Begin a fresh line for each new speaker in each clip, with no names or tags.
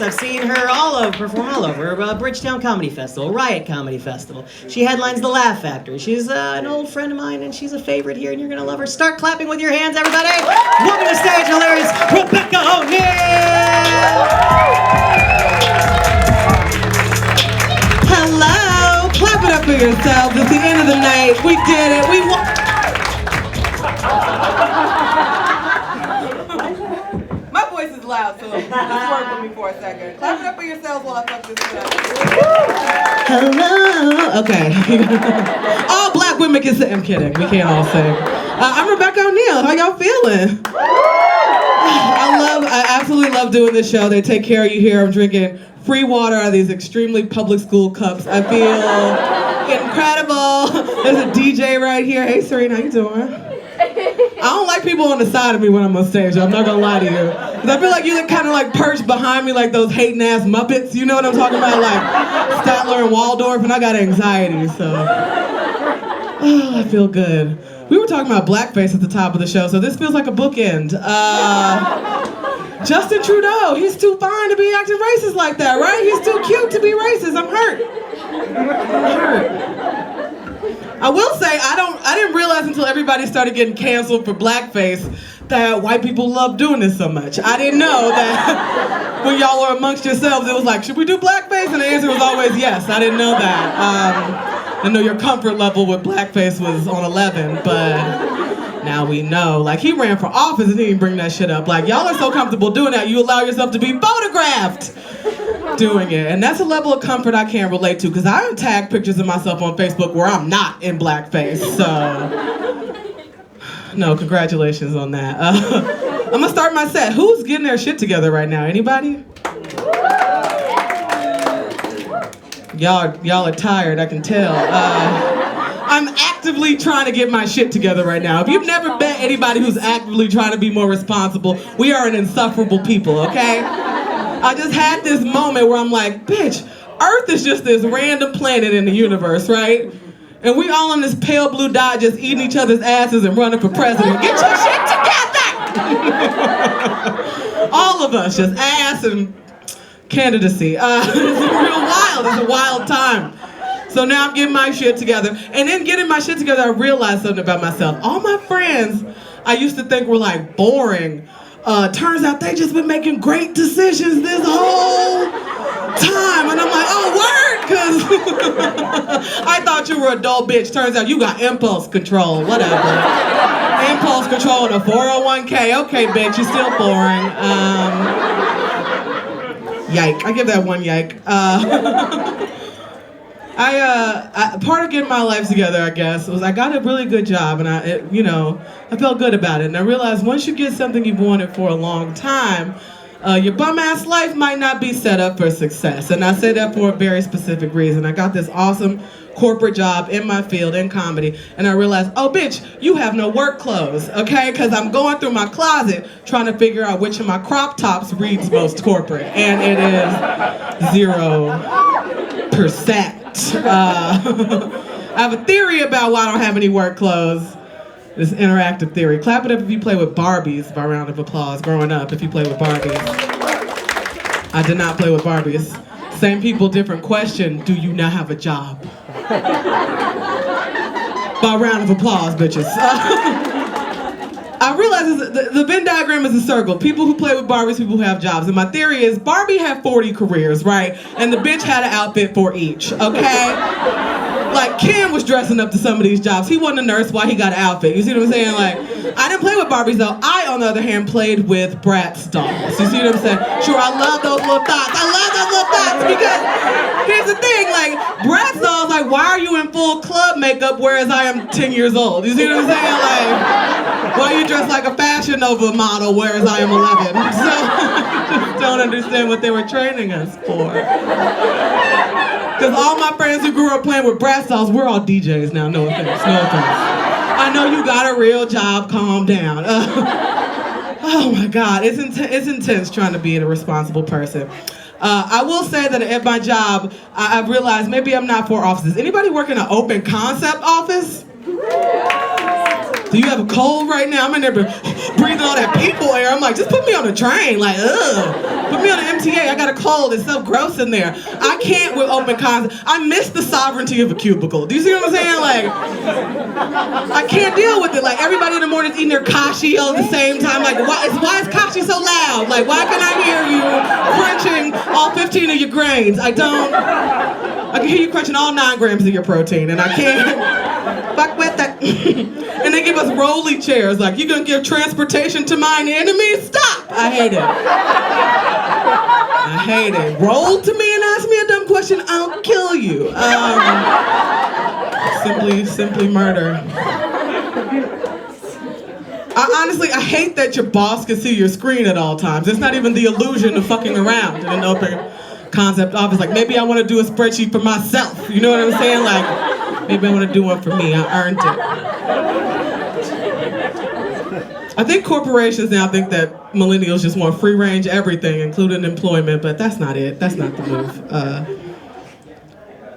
I've seen her perform all over. Bridgetown Comedy Festival, Riot Comedy Festival. She headlines the Laugh Factory. She's an old friend of mine, and she's a favorite here, and you're going to love her. Start clapping with your hands, everybody. Welcome to stage, hilarious Rebecca O'Neal.
Hello. Clap it up for yourselves. It's the end of the night. We did it. My voice is loud, so just work with me for a second. Clap it up for yourselves while I fuck this shit up. Hello. Okay. All black women can sing. I'm kidding. We can't all sing. I'm Rebecca O'Neal. How y'all feeling? I absolutely love doing this show. They take care of you here. I'm drinking free water out of these extremely public school cups. I feel incredible. There's a DJ right here. Hey, Serena, how you doing? I don't like people on the side of me when I'm on stage. I'm not gonna lie to you. Because I feel like you kind of like perch behind me like those hating ass Muppets. You know what I'm talking about? Like Statler and Waldorf, and I got anxiety, so. Oh, I feel good. We were talking about blackface at the top of the show, so this feels like a bookend. Justin Trudeau, he's too fine to be acting racist like that, right? He's too cute to be racist. I'm hurt. I will say, I didn't realize until everybody started getting canceled for blackface that white people love doing this so much. I didn't know that when y'all were amongst yourselves, it was like, should we do blackface? And the answer was always yes. I didn't know that. I know your comfort level with blackface was on 11, but now we know. Like, he ran for office and he didn't bring that shit up. Like, y'all are so comfortable doing that, you allow yourself to be photographed doing it. And that's a level of comfort I can't relate to, because I tag pictures of myself on Facebook where I'm not in blackface, so. No, congratulations on that. I'm gonna start my set. Who's getting their shit together right now? Anybody? Y'all are tired, I can tell. I'm actively trying to get my shit together right now. If you've never met anybody who's actively trying to be more responsible, we are an insufferable people, okay? I just had this moment where I'm like, bitch, Earth is just this random planet in the universe, right? And we all on this pale blue dot just eating each other's asses and running for president. Get your shit together! All of us, just ass and candidacy. It's real wild. It's a wild time. So now I'm getting my shit together. And in getting my shit together, I realized something about myself. All my friends I used to think were like boring. Turns out they just been making great decisions this whole time. And I'm like, oh, word? Because I thought you were a dull bitch. Turns out you got impulse control, whatever. Impulse control and a 401k. Okay, bitch, you're still boring. Yike. I give that one yike. Part of getting my life together, I guess, was I got a really good job, and I felt good about it. And I realized once you get something you've wanted for a long time, your bum-ass life might not be set up for success. And I say that for a very specific reason. I got this awesome corporate job in my field, in comedy, and I realized, oh, bitch, you have no work clothes, okay? Because I'm going through my closet trying to figure out which of my crop tops reads most corporate, and it is 0%. I have a theory about why I don't have any work clothes. This interactive theory. Clap it up if you play with Barbies, by round of applause. Growing up, if you play with Barbies. I did not play with Barbies. Same people, different question. Do you now have a job? By round of applause, bitches. I realize the Venn diagram is a circle. People who play with Barbies, people who have jobs. And my theory is Barbie had 40 careers, right? And the bitch had an outfit for each, okay? Like, Ken was dressing up to some of these jobs. He wasn't a nurse, why he got an outfit? You see what I'm saying? Like, I didn't play with Barbies, though. I, on the other hand, played with Bratz dolls. You see what I'm saying? Sure, I love those little dots. I love those little dots because here's the thing, like, Bratz dolls, like, why are you in full club makeup whereas I am 10 years old? You see what I'm saying? Like, why are you dressed like a Fashion Nova model whereas I am 11? So, I just don't understand what they were training us for. Because all my friends who grew up playing with Bratz dolls, we're all DJs now, no offense, no offense. I know you got a real job, calm down. Oh my God, it's intense trying to be a responsible person. I will say that at my job, I've realized maybe I'm not for offices. Anybody work in an open concept office? Do you have a cold right now? I'm in there breathing all that people air. I'm like, just put me on a train, like, ugh. Put me on an MTA. I got a cold. It's so gross in there. I can't with open concept. I miss the sovereignty of a cubicle. Do you see what I'm saying? Like, I can't deal with it. Like, everybody in the morning is eating their kashi all at the same time. Like, why is kashi so loud? Like, why can I hear you crunching all 15 of your grains? I can hear you crunching all 9 grams of your protein, and I can't fuck with that. And they give us rolly chairs. Like, you gonna give transportation to mine enemy? Stop! I hate it. I hate it. Roll to me and ask me a dumb question, I'll kill you. Simply murder. I hate that your boss can see your screen at all times. It's not even the illusion of fucking around in an open concept office. Like, maybe I want to do a spreadsheet for myself. You know what I'm saying? Like, maybe I want to do one for me. I earned it. I think corporations now think that millennials just want free range everything, including employment, but that's not it. That's not the move.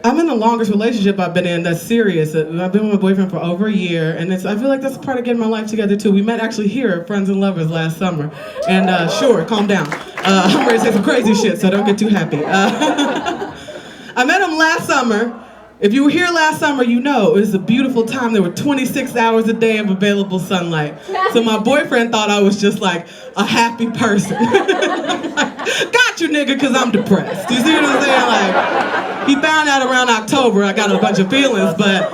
I'm in the longest relationship I've been in that's serious. I've been with my boyfriend for over a year, and I feel like that's a part of getting my life together too. We met actually here at Friends and Lovers last summer, and sure, calm down. I'm ready to say some crazy shit, so don't get too happy. I met him last summer. If you were here last summer, you know it was a beautiful time. There were 26 hours a day of available sunlight. So my boyfriend thought I was just like a happy person. Got you, nigga, because I'm depressed. You see what I'm saying? Like, he found out around October I got a bunch of feelings, but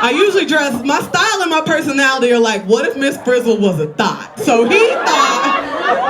I usually dress, my style and my personality are like, what if Miss Frizzle was a thought? So he thought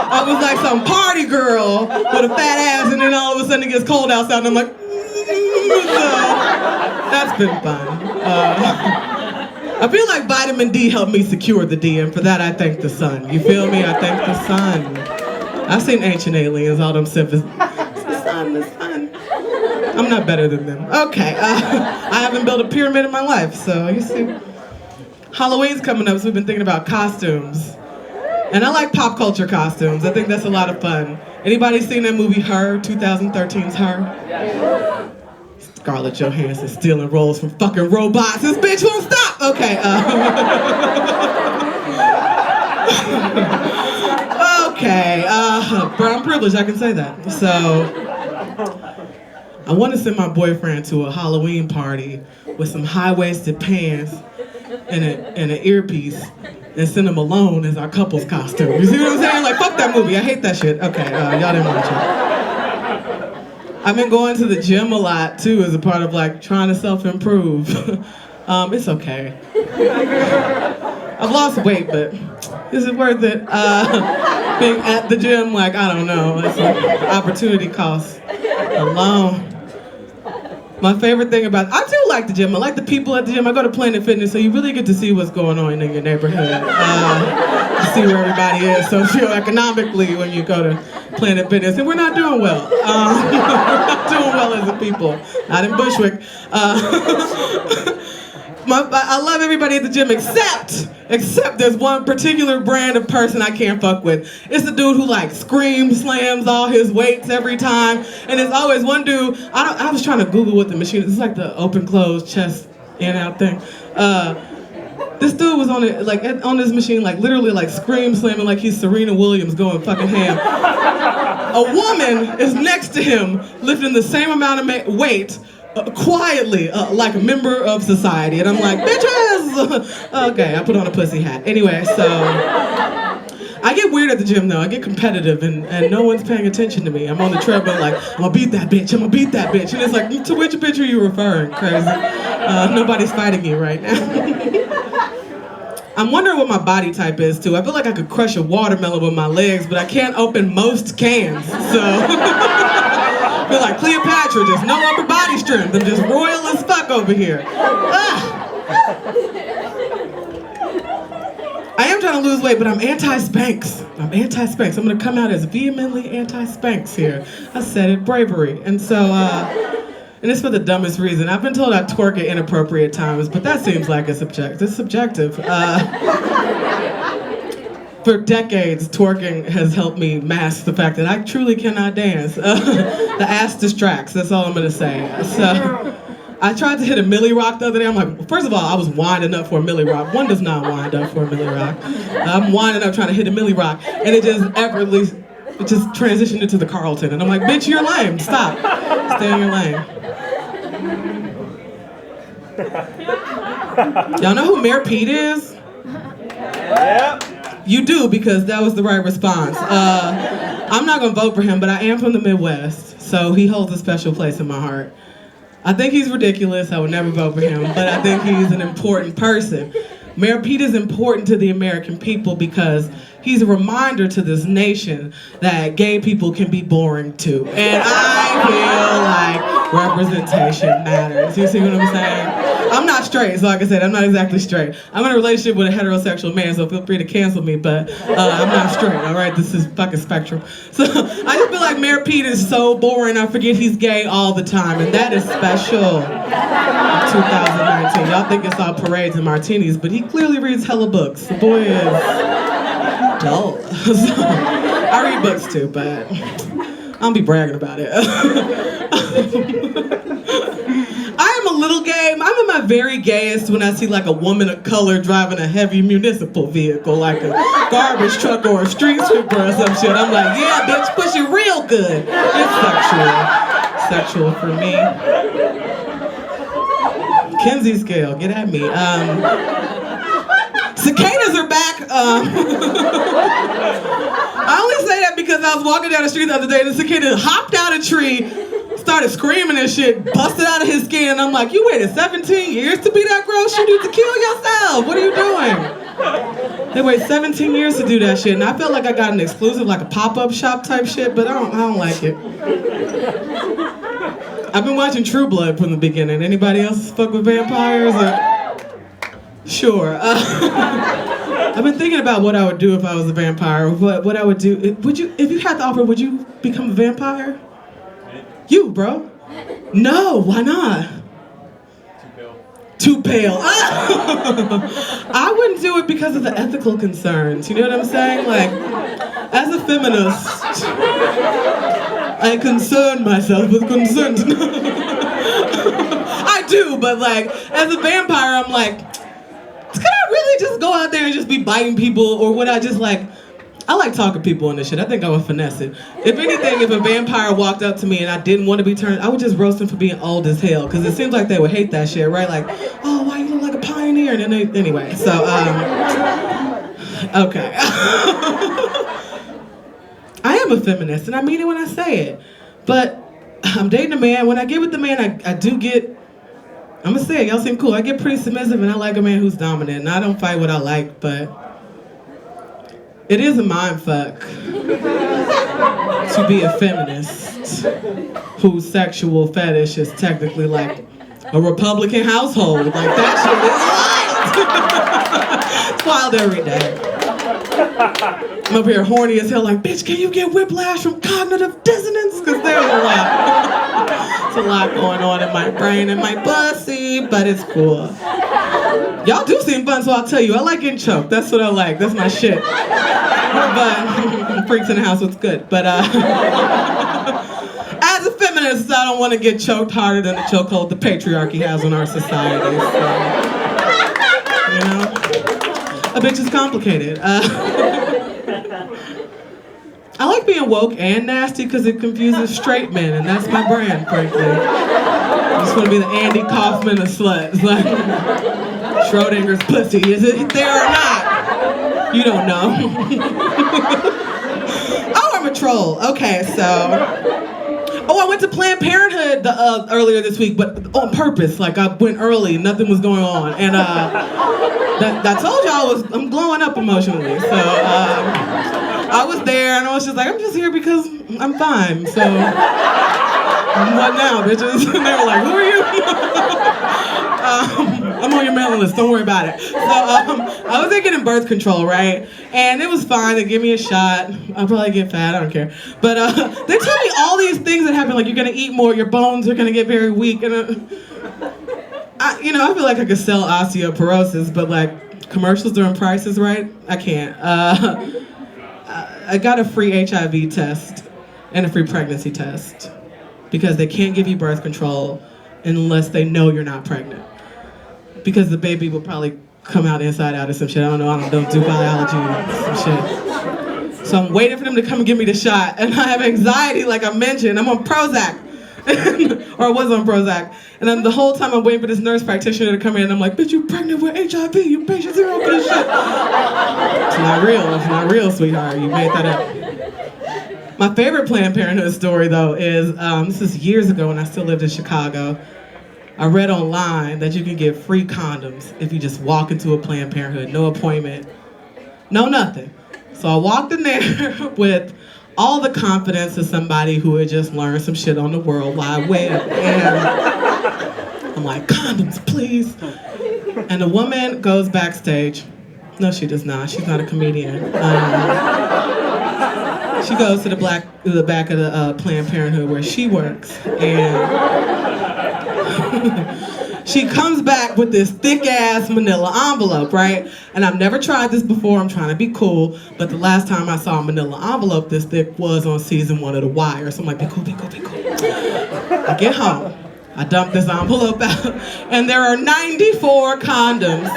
I was like some party girl with a fat ass, and then all of a sudden it gets cold outside, and I'm like, so that's been fun. I feel like vitamin D helped me secure the D, and for that I thank the sun. You feel me? I thank the sun. I've seen Ancient Aliens, all them symphonies. The sun. I'm not better than them. Okay, I haven't built a pyramid in my life, so you see. Halloween's coming up, so we've been thinking about costumes. And I like pop culture costumes. I think that's a lot of fun. Anybody seen that movie Her, 2013's Her? Scarlett Johansson stealing roles from fucking robots. This bitch won't stop! Okay, okay, brown privilege, I can say that. So, I want to send my boyfriend to a Halloween party with some high-waisted pants and an earpiece, and send him alone as our couple's costume. You see what I'm saying? Like, fuck that movie. I hate that shit. Okay, y'all didn't watch it. I've been going to the gym a lot, too, as a part of, like, trying to self-improve. It's okay. I've lost weight, but is it worth it? Being at the gym, like, I don't know. It's an opportunity cost alone. My favorite thing about, I do like the gym. I like the people at the gym. I go to Planet Fitness, so you really get to see what's going on in your neighborhood. You see where everybody is socioeconomically when you go to Planet Fitness. And we're not doing well. We're not doing well as a people. Not in Bushwick. I love everybody at the gym except there's one particular brand of person I can't fuck with. It's the dude who like slams all his weights every time, and there's always one dude. I was trying to Google what the machine is. It's like the open close chest in out thing. This dude was on it like on this machine like literally like slamming like he's Serena Williams going fucking ham. A woman is next to him lifting the same amount of weight. Quietly, like a member of society. And I'm like, bitches! Okay, I put on a pussy hat. Anyway, so I get weird at the gym though. I get competitive and no one's paying attention to me. I'm on the treadmill like, I'm gonna beat that bitch, I'm gonna beat that bitch. And it's like, to which bitch are you referring, crazy? Nobody's fighting you right now. I'm wondering what my body type is too. I feel like I could crush a watermelon with my legs, but I can't open most cans, so. I feel like Cleopatra, just no upper body strength. I'm just royal as fuck over here. I am trying to lose weight, but I'm anti-Spanx. I'm gonna come out as vehemently anti-Spanx here. I said it, bravery. And so, and it's for the dumbest reason. I've been told I twerk at inappropriate times, but that seems like it's subjective. For decades, twerking has helped me mask the fact that I truly cannot dance. The ass distracts, that's all I'm gonna say. So, I tried to hit a Millie Rock the other day. I'm like, first of all, I was winding up for a Millie Rock. One does not wind up for a Millie Rock. I'm winding up trying to hit a Millie Rock, and it just effortlessly, it just transitioned into the Carlton. And I'm like, bitch, you're lame. Stop. Stay in your lane. Y'all know who Mayor Pete is?
Yeah.
You do, because that was the right response. I'm not gonna vote for him, but I am from the Midwest, so he holds a special place in my heart. I think he's ridiculous. I would never vote for him, but I think he's an important person. Mayor Pete is important to the American people because he's a reminder to this nation that gay people can be boring too. And I feel like representation matters. You see what I'm saying? I'm not straight, so like I said, I'm not exactly straight. I'm in a relationship with a heterosexual man, so feel free to cancel me, but I'm not straight, all right? This is fucking spectrum. So I just feel like Mayor Pete is so boring, I forget he's gay all the time, and that is special. 2019. Y'all think it's all parades and martinis, but he clearly reads hella books. The boy is dull. So, I read books too, but I don't be bragging about it. I am a little gay. I'm at my very gayest when I see like a woman of color driving a heavy municipal vehicle, like a garbage truck or a street sweeper or some shit. I'm like, yeah, bitch, push it real good. It's sexual for me. Kinsey scale, get at me. Cicadas are back. I only say that because I was walking down the street the other day and the cicada hopped out a tree, started screaming and shit, busted out of his skin, and I'm like, you waited 17 years to be that gross? You need to kill yourself. What are you doing? They wait 17 years to do that shit, and I felt like I got an exclusive, like a pop-up shop type shit, but I don't like it. I've been watching True Blood from the beginning. Anybody else fuck with vampires? Sure. I've been thinking about what I would do if I was a vampire. What I would do. Would you, if you had the offer, would you become a vampire? You, bro. No, why not? Too pale. I wouldn't do it because of the ethical concerns. You know what I'm saying? Like, as a feminist, I concern myself with consent. I do, but like, as a vampire, I'm like, could I really just go out there and just be biting people, or would I just like, I like talking to people and this shit. I think I would finesse it. If anything, if a vampire walked up to me and I didn't want to be turned, I would just roast them for being old as hell, because it seems like they would hate that shit, right? Like, oh, why you look like a pioneer? And then they, anyway, so, okay. I am a feminist, and I mean it when I say it. But I'm dating a man. When I get with the man, I do get, I'm gonna say it, y'all seem cool. I get pretty submissive, and I like a man who's dominant. And I don't fight what I like, but it is a mind fuck to be a feminist whose sexual fetish is technically like a Republican household. Like, that shit is wild. It's wild every day. I'm up here horny as hell, like, bitch, can you get whiplash from cognitive dissonance? Because there's a lot. There's a lot going on in my brain and my pussy, but it's cool. Y'all do seem fun, so I'll tell you, I like getting choked. That's what I like. That's my shit. But freaks in the house, what's good. But as a feminist, I don't want to get choked harder than the chokehold the patriarchy has on our society. So, you know, a bitch is complicated. I like being woke and nasty because it confuses straight men, and that's my brand, frankly. I just want to be the Andy Kaufman of sluts. Like, Schrodinger's pussy, is it there or not? You don't know. Oh, I'm a troll. Okay, so. Oh, I went to Planned Parenthood earlier this week, but on purpose. Like, I went early, nothing was going on, and I told y'all I'm glowing up emotionally. So I was there, and I was just like, I'm just here because I'm fine. So what now, bitches? And they were like, who are you? I'm on your mailing list, don't worry about it. So I was getting birth control, right? And it was fine, they give me a shot. I'll probably get fat, I don't care. But they tell me all these things that happen, like you're gonna eat more, your bones are gonna get very weak. And I feel like I could sell osteoporosis, but like commercials during Prices Right, I can't. I got a free HIV test and a free pregnancy test because they can't give you birth control unless they know you're not pregnant. Because the baby will probably come out inside out or some shit. I don't know, I don't do biology or some shit. So I'm waiting for them to come and give me the shot, and I have anxiety, like I mentioned. I'm on Prozac. Or I was on Prozac. And then the whole time I'm waiting for this nurse practitioner to come in, and I'm like, bitch, you pregnant with HIV, you patient zero for this shit. It's not real, sweetheart, you made that up. My favorite Planned Parenthood story, though, is, this is years ago when I still lived in Chicago. I read online that you can get free condoms if you just walk into a Planned Parenthood, no appointment, no nothing. So I walked in there with all the confidence of somebody who had just learned some shit on the World Wide Web. And I'm like, condoms, please. And the woman goes backstage. No, she does not. She's not a comedian. She goes to the back of the Planned Parenthood where she works, and she comes back with this thick-ass manila envelope, right? And I've never tried this before, I'm trying to be cool, but the last time I saw a manila envelope this thick was on season 1 of The Wire, so I'm like, be cool, be cool, be cool. I get home, I dump this envelope out, and there are 94 condoms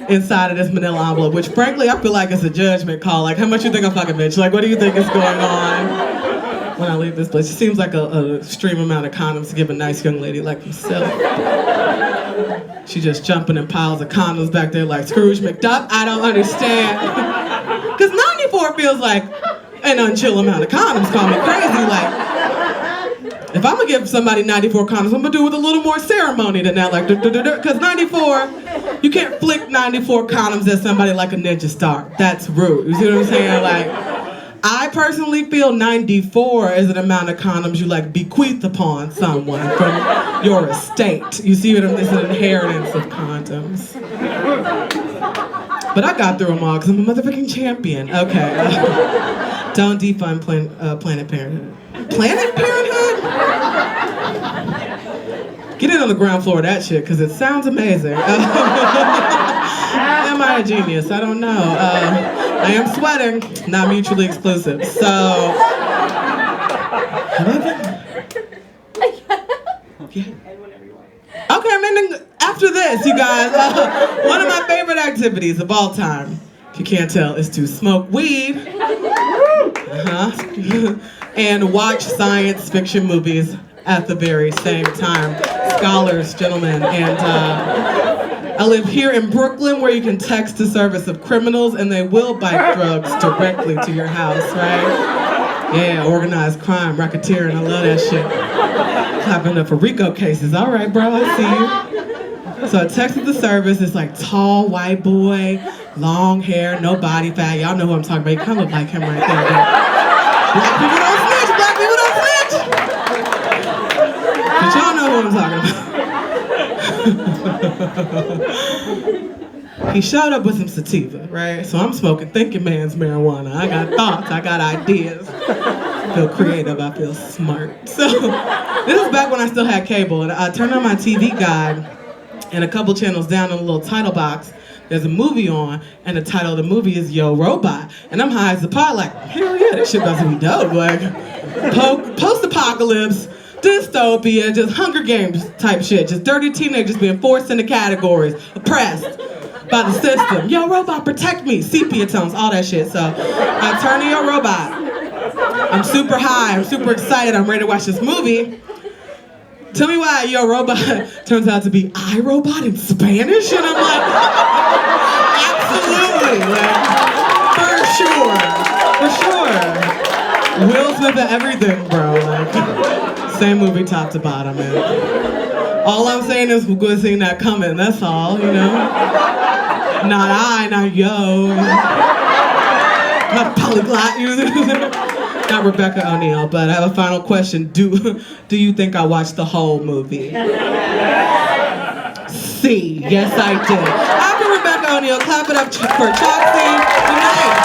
inside of this manila envelope, which frankly, I feel like it's a judgment call. Like, how much you think I'm fucking bitch? Like, what do you think is going on when I leave this place? It seems like a extreme amount of condoms to give a nice young lady like myself. She just jumping in piles of condoms back there like Scrooge McDuck. I don't understand. Because 94 feels like an unchill amount of condoms. Call me crazy. Like, if I'm gonna give somebody 94 condoms, I'm gonna do it with a little more ceremony than that. Like, because 94, you can't flick 94 condoms at somebody like a ninja star. That's rude. You see what I'm saying? Like, I personally feel 94 is an amount of condoms you like bequeath upon someone from your estate. You see what I'm saying? It's an inheritance of condoms. But I got through them all because I'm a motherfucking champion. Okay. Don't defund Planned Parenthood. Planned Parenthood? Get in on the ground floor of that shit because it sounds amazing. Am I a genius? I don't know. I am sweating, not mutually exclusive. So, yeah. Okay, I'm ending after this, you guys. One of my favorite activities of all time, if you can't tell, is to smoke weed. And watch science fiction movies at the very same time. Scholars, gentlemen, and I live here in Brooklyn where you can text the service of criminals and they will buy drugs directly to your house, right? Yeah, organized crime, racketeering, I love that shit. Clapping up for RICO cases. All right, bro, I see you. So I texted the service, it's like tall, white boy, long hair, no body fat. Y'all know who I'm talking about. You kind of look like him right there. Black people don't snitch, black people don't snitch. But y'all know who I'm talking about. He showed up with some sativa, right? So I'm smoking thinking man's marijuana. I got thoughts, I got ideas. I feel creative, I feel smart. So this is back when I still had cable, and I turned on my TV guide, and a couple channels down in a little title box, there's a movie on, and the title of the movie is Yo Robot. And I'm high as a pot, like, hell yeah, this shit about to be dope. Like, post-apocalypse, dystopia, just Hunger Games type shit. Just dirty teenagers being forced into categories, oppressed by the system. Yo Robot, protect me. Sepia tones, all that shit. So I turn to Yo Robot. I'm super high, I'm super excited, I'm ready to watch this movie. Tell me why Yo Robot turns out to be iRobot in Spanish? And I'm like, absolutely, like, for sure. Will Smith and everything, bro. Like, same movie top to bottom, man. All I'm saying is we're gonna see that coming, that's all, you know? Not I, not yo. Not polyglot user. Not Rebecca O'Neal, but I have a final question. Do you think I watched the whole movie? C. Yes, I did. After Rebecca O'Neal, clap it up for Chauncey. Good night.